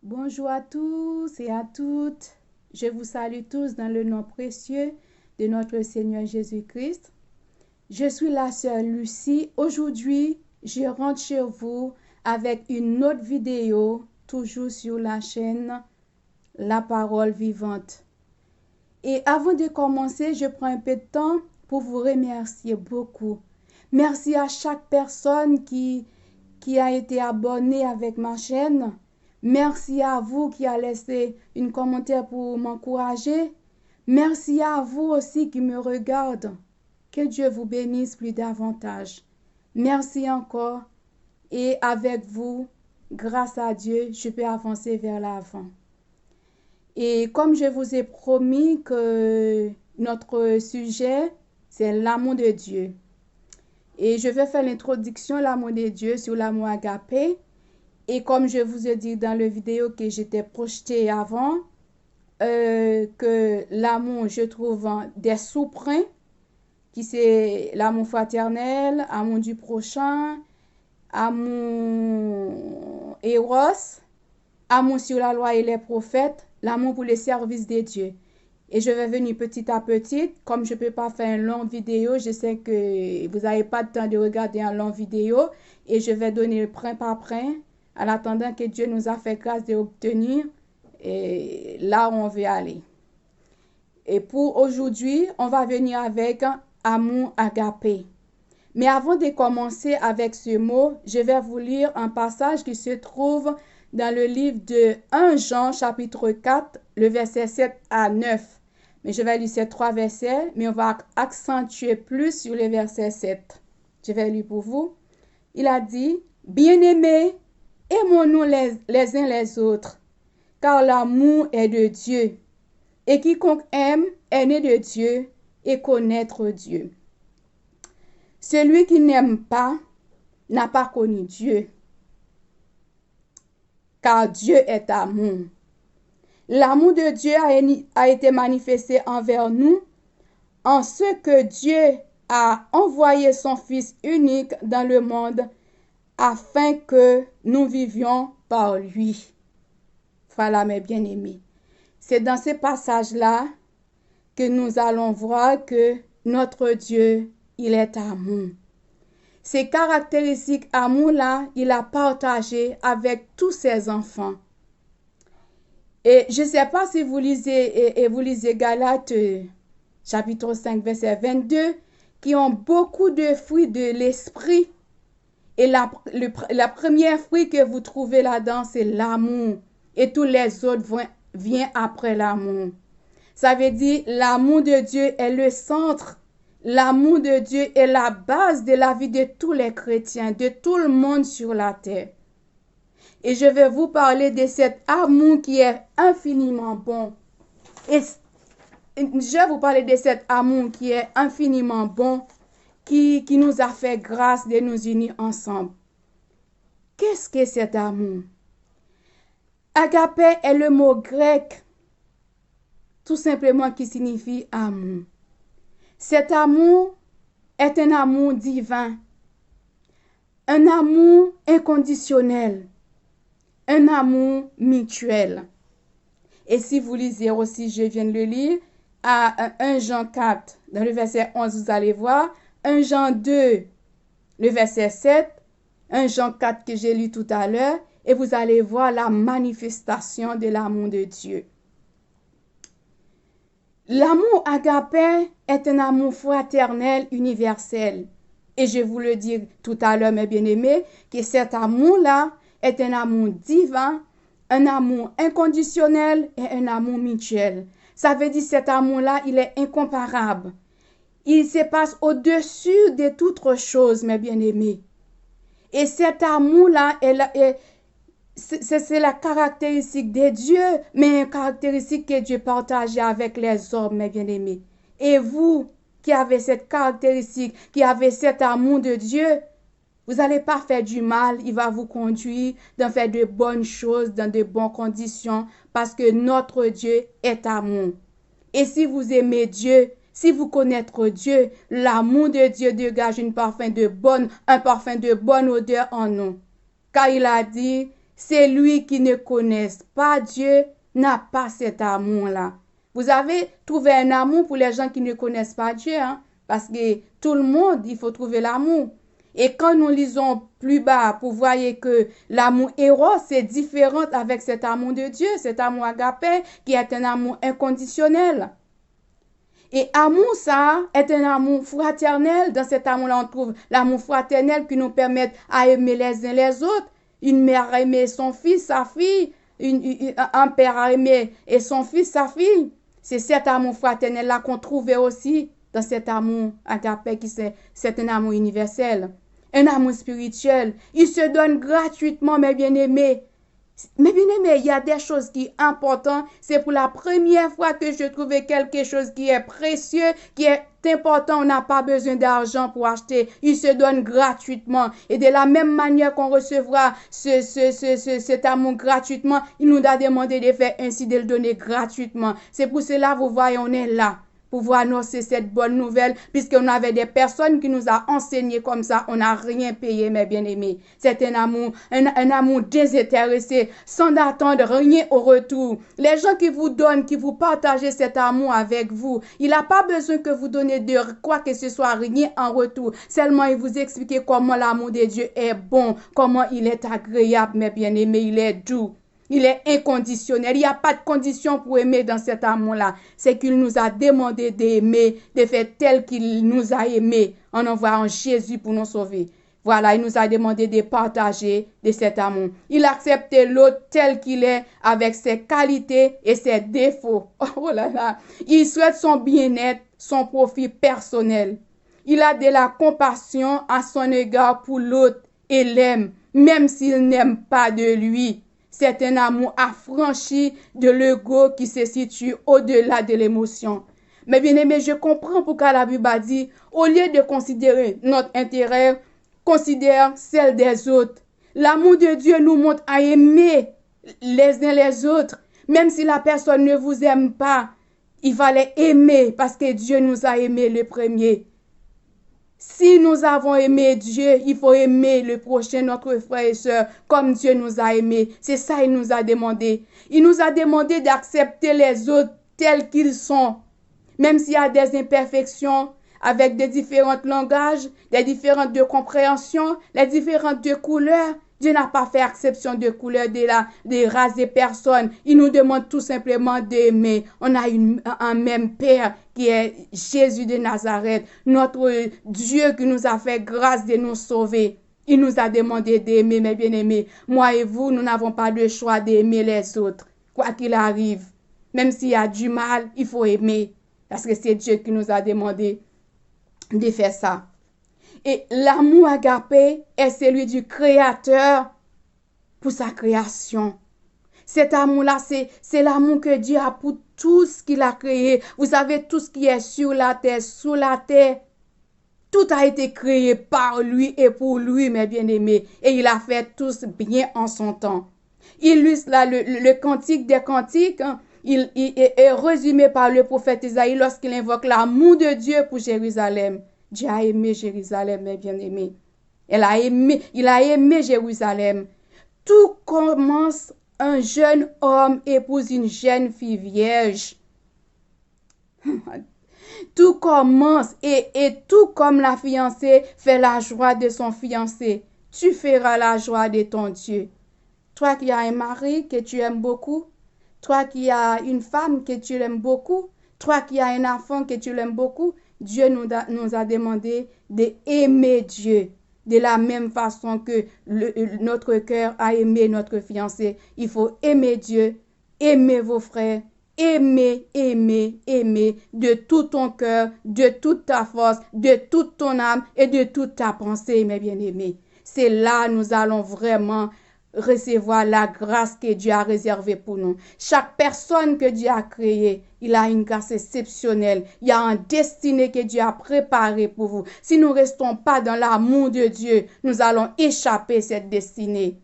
Bonjour à tous et à toutes. Je vous salue tous dans le nom précieux de notre Seigneur Jésus-Christ. Je suis la sœur Lucie. Aujourd'hui, je rentre chez vous avec une autre vidéo, toujours sur la chaîne La Parole Vivante. Et avant de commencer, je prends un peu de temps pour vous remercier beaucoup. Merci à chaque personne qui a été abonnée avec ma chaîne. Merci à vous qui a laissé un commentaire pour m'encourager. Merci à vous aussi qui me regardent. Que Dieu vous bénisse plus davantage. Merci encore. Et avec vous, grâce à Dieu, je peux avancer vers l'avant. Et comme je vous ai promis que notre sujet, c'est l'amour de Dieu. Et je vais faire l'introduction l'amour de Dieu sur l'amour agapé. Et comme je vous ai dit dans la vidéo que j'étais projetée avant, que l'amour, je trouve des sous-points, qui c'est l'amour fraternel, amour du prochain, amour éros, amour sur la loi et les prophètes, l'amour pour le service de Dieu. Et je vais venir petit à petit. Comme je ne peux pas faire une longue vidéo, je sais que vous n'avez pas de temps de regarder une longue vidéo. Et je vais donner point par point, en attendant que Dieu nous a fait grâce d'obtenir là où on veut aller. Et pour aujourd'hui, on va venir avec amour agapé. Mais avant de commencer avec ce mot, je vais vous lire un passage qui se trouve dans le livre de 1 Jean, chapitre 4, le verset 7 à 9. Mais je vais lire ces 3 versets, mais on va accentuer plus sur le verset 7. Je vais lire pour vous. Il a dit, « Bien-aimés, aimons-nous les uns les autres, car l'amour est de Dieu. Et quiconque aime est né de Dieu et connaître Dieu. Celui qui n'aime pas n'a pas connu Dieu, car Dieu est amour. L'amour de Dieu a été manifesté envers nous en ce que Dieu a envoyé son Fils unique dans le monde afin que nous vivions par lui. » Voilà mes bien-aimés. C'est dans ce passage-là que nous allons voir que notre Dieu, il est amour. Ces caractéristiques amour-là, il a partagé avec tous ses enfants. Et je ne sais pas si vous lisez Galates chapitre 5, verset 22, qui ont beaucoup de fruits de l'esprit. Et la première fruit que vous trouvez là-dedans, c'est l'amour. Et tous les autres viennent après l'amour. Ça veut dire l'amour de Dieu est le centre. L'amour de Dieu est la base de la vie de tous les chrétiens, de tout le monde sur la terre. Et je vais vous parler de cet amour qui est infiniment bon. Et je vais vous parler de cet amour qui est infiniment bon, qui nous a fait grâce de nous unir ensemble. Qu'est-ce que cet amour? Agapé est le mot grec, tout simplement qui signifie amour. Cet amour est un amour divin, un amour inconditionnel, un amour mutuel. Et si vous lisez aussi, je viens de le lire, à 1 Jean 4, dans le verset 11, vous allez voir, 1 Jean 2, le verset 7, 1 Jean 4 que j'ai lu tout à l'heure, et vous allez voir la manifestation de l'amour de Dieu. L'amour agapé est un amour fraternel universel. Et je vous le dis tout à l'heure, mes bien-aimés, que cet amour-là est un amour divin, un amour inconditionnel et un amour mutuel. Ça veut dire que cet amour-là, il est incomparable. Il se passe au-dessus de toute chose, mes bien-aimés. Et cet amour-là, c'est la caractéristique de Dieu, mais une caractéristique que Dieu partage avec les hommes, mes bien-aimés. Et vous, qui avez cette caractéristique, qui avez cet amour de Dieu, vous n'allez pas faire du mal, il va vous conduire dans faire de bonnes choses, dans de bonnes conditions, parce que notre Dieu est amour. Et si vous aimez Dieu, si vous connaissez Dieu, l'amour de Dieu dégage un parfum de bonne odeur en nous. Car il a dit, Celui qui ne connaît pas Dieu n'a pas cet amour-là. Vous avez trouvé un amour pour les gens qui ne connaissent pas Dieu, hein? Parce que tout le monde, il faut trouver l'amour. Et quand nous lisons plus bas, vous voyez que l'amour héros, c'est différent avec cet amour de Dieu, cet amour agapé, qui est un amour inconditionnel. Et amour, ça, est un amour fraternel. Dans cet amour-là, on trouve l'amour fraternel qui nous permet à aimer les uns les autres. Une mère a aimé son fils, sa fille. Un père a aimé et son fils, sa fille. C'est cet amour fraternel-là qu'on trouvait aussi dans cet amour agapé, qui c'est un amour universel. Un amour spirituel. Il se donne gratuitement, mes bien-aimés. Mais bien aimé, il y a des choses qui sont importantes. C'est pour la première fois que je trouvais quelque chose qui est précieux, qui est important. On n'a pas besoin d'argent pour acheter. Il se donne gratuitement. Et de la même manière qu'on recevra cet amour gratuitement, il nous a demandé de faire ainsi, de le donner gratuitement. C'est pour cela, vous voyez, on est là. Pour vous annoncer cette bonne nouvelle, puisqu'on avait des personnes qui nous ont enseigné comme ça, on n'a rien payé, mes bien-aimés. C'est un amour désintéressé, sans attendre rien au retour. Les gens qui vous donnent, qui vous partagent cet amour avec vous, il n'a pas besoin que vous donnez de quoi que ce soit, rien en retour. Seulement, il vous explique comment l'amour de Dieu est bon, comment il est agréable, mes bien-aimés, il est doux. Il est inconditionnel. Il n'y a pas de condition pour aimer dans cet amour-là. C'est qu'il nous a demandé d'aimer, de faire tel qu'il nous a aimé en envoyant Jésus pour nous sauver. Voilà, il nous a demandé de partager de cet amour. Il a accepté l'autre tel qu'il est, avec ses qualités et ses défauts. Oh là là. Il souhaite son bien-être, son profit personnel. Il a de la compassion à son égard pour l'autre et l'aime, même s'il n'aime pas de lui. C'est un amour affranchi de l'ego qui se situe au-delà de l'émotion. Mais bien aimé, je comprends pourquoi la Bible a dit, au lieu de considérer notre intérêt, considère celle des autres. L'amour de Dieu nous montre à aimer les uns les autres. Même si la personne ne vous aime pas, il fallait aimer parce que Dieu nous a aimés le premier. Si nous avons aimé Dieu, il faut aimer le prochain, notre frère et soeur, comme Dieu nous a aimés. C'est ça qu'il nous a demandé. Il nous a demandé d'accepter les autres tels qu'ils sont. Même s'il y a des imperfections, avec des différents langages, des différentes de compréhension, les différentes de couleurs, Dieu n'a pas fait exception de couleur, de race, de personnes. Il nous demande tout simplement d'aimer. On a un même Père qui est Jésus de Nazareth, notre Dieu qui nous a fait grâce de nous sauver. Il nous a demandé d'aimer, mes bien-aimés. Moi et vous, nous n'avons pas le choix d'aimer les autres, quoi qu'il arrive. Même s'il y a du mal, il faut aimer, parce que c'est Dieu qui nous a demandé de faire ça. Et l'amour agapé est celui du Créateur pour sa création. Cet amour-là, c'est l'amour que Dieu a pour tout ce qu'il a créé. Vous savez, tout ce qui est sur la terre, sous la terre, tout a été créé par lui et pour lui, mes bien-aimés. Et il a fait tous bien en son temps. Il illustre là le cantique des cantiques. Hein. Il est résumé par le prophète Isaïe lorsqu'il invoque l'amour de Dieu pour Jérusalem. Dieu a aimé Jérusalem, mes bien-aimés. Il a aimé Jérusalem. Tout commence, un jeune homme épouse une jeune fille vierge. Tout commence et tout comme la fiancée fait la joie de son fiancé, tu feras la joie de ton Dieu. Toi qui as un mari que tu aimes beaucoup, toi qui as une femme que tu aimes beaucoup, toi qui as un enfant que tu l'aimes beaucoup, Dieu nous a demandé d'aimer Dieu de la même façon que notre cœur a aimé notre fiancé. Il faut aimer Dieu, aimer vos frères, aimer de tout ton cœur, de toute ta force, de toute ton âme et de toute ta pensée, mes bien-aimés. C'est là nous allons vraiment recevoir la grâce que Dieu a réservée pour nous. Chaque personne que Dieu a créée, il a une grâce exceptionnelle. Il y a un destinée que Dieu a préparé pour vous. Si nous ne restons pas dans l'amour de Dieu, nous allons échapper cette destinée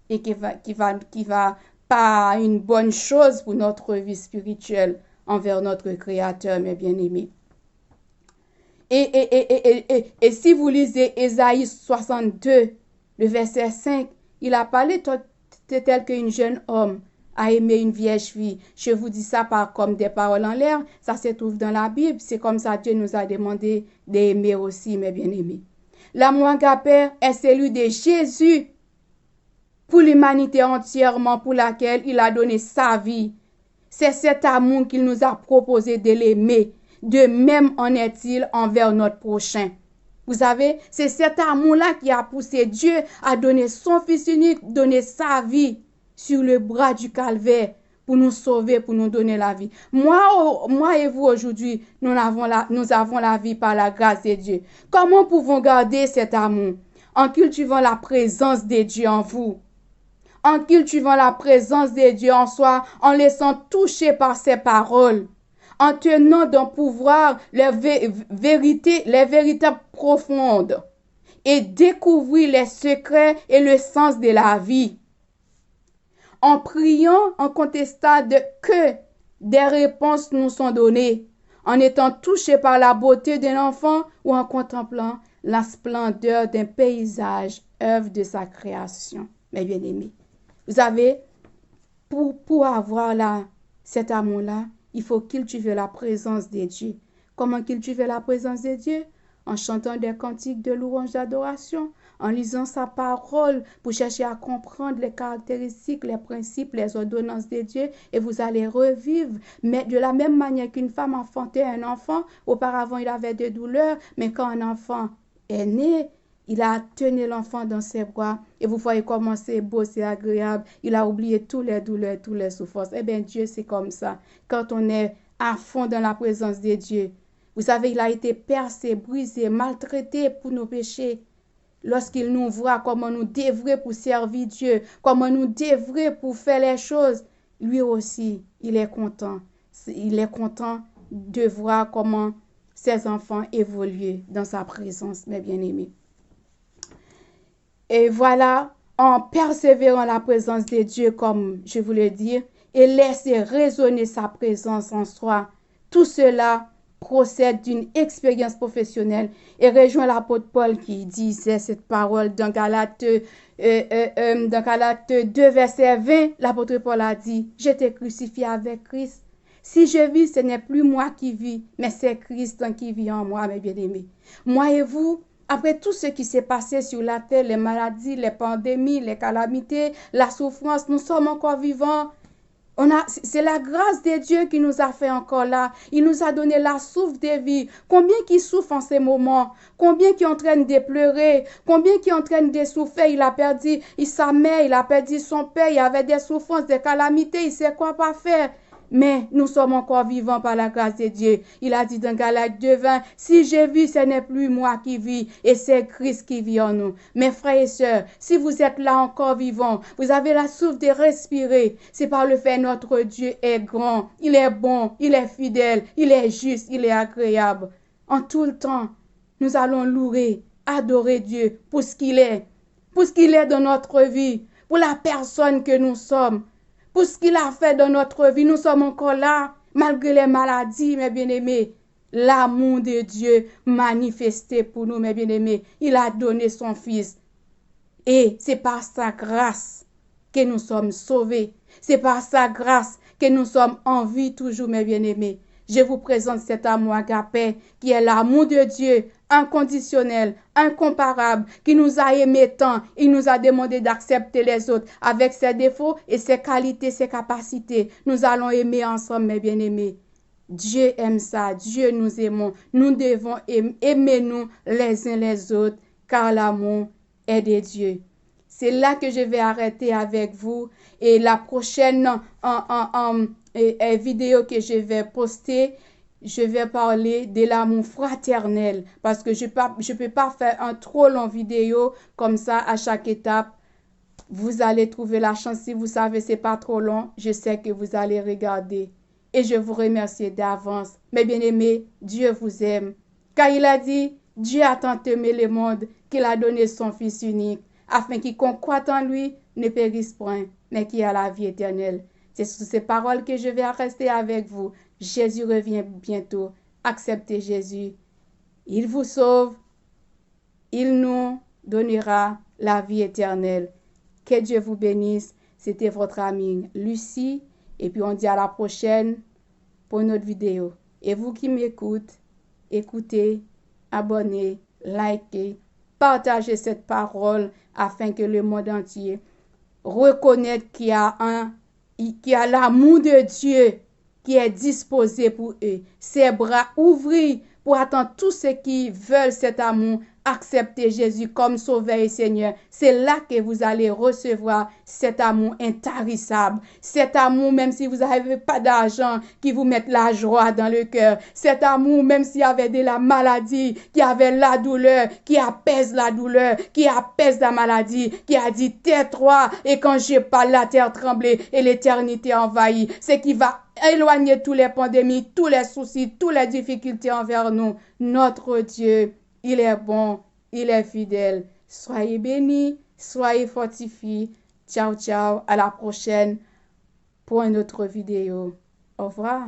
et qui va pas une bonne chose pour notre vie spirituelle envers notre Créateur, mes bien-aimés. Et si vous lisez Ésaïe 62, le verset 5, il a parlé C'est tel qu'un jeune homme a aimé une vierge fille. Je vous dis ça pas comme des paroles en l'air, ça se trouve dans la Bible. C'est comme ça que Dieu nous a demandé d'aimer aussi, mes bien-aimés. L'amour agapé est celui de Jésus pour l'humanité entièrement, pour laquelle il a donné sa vie. C'est cet amour qu'il nous a proposé de l'aimer. De même en est-il envers notre prochain. Vous savez, c'est cet amour-là qui a poussé Dieu à donner son Fils unique, donner sa vie sur le bras du calvaire pour nous sauver, pour nous donner la vie. Moi et vous aujourd'hui, nous avons la vie par la grâce de Dieu. Comment pouvons-nous garder cet amour? En cultivant la présence de Dieu en vous. En cultivant la présence de Dieu en soi, en laissant toucher par ses paroles. En tenant dans le pouvoir les vérités profondes et découvrir les secrets et le sens de la vie. En priant, en contestant que des réponses nous sont données, en étant touchés par la beauté d'un enfant ou en contemplant la splendeur d'un paysage, œuvre de sa création. Mes bien-aimés, vous savez, pour avoir cet amour-là, il faut cultiver la présence de Dieu. Comment cultiver la présence de Dieu? En chantant des cantiques de louange d'adoration, en lisant sa parole pour chercher à comprendre les caractéristiques, les principes, les ordonnances de Dieu et vous allez revivre. Mais de la même manière qu'une femme enfantait un enfant, auparavant il avait des douleurs, mais quand un enfant est né, il a tenu l'enfant dans ses bras et vous voyez comment c'est beau, c'est agréable. Il a oublié toutes les douleurs, toutes les souffrances. Eh bien, Dieu, c'est comme ça. Quand on est à fond dans la présence de Dieu, vous savez, il a été percé, brisé, maltraité pour nos péchés. Lorsqu'il nous voit comment nous devrions pour servir Dieu, comment nous devrions pour faire les choses, lui aussi, il est content. Il est content de voir comment ses enfants évoluent dans sa présence, mes bien-aimés. Et voilà, en persévérant la présence de Dieu, comme je vous le dis, et laisser résonner sa présence en soi, tout cela procède d'une expérience professionnelle et rejoint l'apôtre Paul qui disait cette parole dans Galates 2, verset 20. L'apôtre Paul a dit, « Je t'ai crucifié avec Christ. Si je vis, ce n'est plus moi qui vis, mais c'est Christ qui vit en moi, mes bien-aimés. » Moi et vous, après tout ce qui s'est passé sur la terre, les maladies, les pandémies, les calamités, la souffrance, nous sommes encore vivants. C'est la grâce de Dieu qui nous a fait encore là. Il nous a donné la souffle de vie. Combien qui souffrent en ces moments? Combien qui est en train de pleurer? Combien qui est en train de souffrir? Il a perdu sa mère, il a perdu son père, il y avait des souffrances, des calamités, il sait quoi pas faire. Mais nous sommes encore vivants par la grâce de Dieu. Il a dit dans Galates 2:20, si je vis, ce n'est plus moi qui vis, et c'est Christ qui vit en nous. Mes frères et sœurs, si vous êtes là encore vivants, vous avez la souffle de respirer, c'est par le fait notre Dieu est grand, il est bon, il est fidèle, il est juste, il est agréable. En tout le temps, nous allons louer, adorer Dieu pour ce qu'il est dans notre vie, pour la personne que nous sommes. Pour ce qu'il a fait dans notre vie, nous sommes encore là, malgré les maladies, mes bien-aimés. L'amour de Dieu manifesté pour nous, mes bien-aimés. Il a donné son Fils. Et c'est par sa grâce que nous sommes sauvés. C'est par sa grâce que nous sommes en vie toujours, mes bien-aimés. Je vous présente cet amour agapé qui est l'amour de Dieu, inconditionnel, incomparable, qui nous a aimés tant. Il nous a demandé d'accepter les autres avec ses défauts et ses qualités, ses capacités. Nous allons aimer ensemble, mes bien-aimés. Dieu aime ça, Dieu nous aimons. Nous devons aimer nous les uns les autres, car l'amour est de Dieu. C'est là que je vais arrêter avec vous. Et la prochaine vidéo que je vais poster, je vais parler de l'amour fraternel. Parce que je peux pas faire un trop long vidéo comme ça à chaque étape. Vous allez trouver la chance. Si vous savez c'est pas trop long, je sais que vous allez regarder. Et je vous remercie d'avance. Mes bien-aimés, Dieu vous aime. Car il a dit, Dieu a tant aimé le monde qu'il a donné son Fils unique, afin quiconque croit en lui ne périsse point, mais qui a la vie éternelle. C'est sous ces paroles que je vais rester avec vous. Jésus revient bientôt. Acceptez Jésus. Il vous sauve. Il nous donnera la vie éternelle. Que Dieu vous bénisse. C'était votre amie Lucie. Et puis on dit à la prochaine pour une autre vidéo. Et vous qui m'écoutez, écoutez, abonnez, likez, partagez cette parole afin que le monde entier reconnaisse qu'il y a l'amour de Dieu qui est disposé pour eux. Ses bras ouverts pour attendre tous ceux qui veulent cet amour, accepter Jésus comme Sauveur et Seigneur. C'est là que vous allez recevoir cet amour intarissable. Cet amour, même si vous n'avez pas d'argent, qui vous met la joie dans le cœur. Cet amour, même s'il y avait de la maladie, qui avait la douleur, qui apaise la douleur, qui apaise la maladie, qui a dit tais-toi et quand je parle, la terre tremblait et l'éternité envahit. C'est qui va éloigner toutes les pandémies, tous les soucis, toutes les difficultés envers nous. Notre Dieu, il est bon, il est fidèle. Soyez bénis, soyez fortifiés. Ciao, ciao. À la prochaine pour une autre vidéo. Au revoir.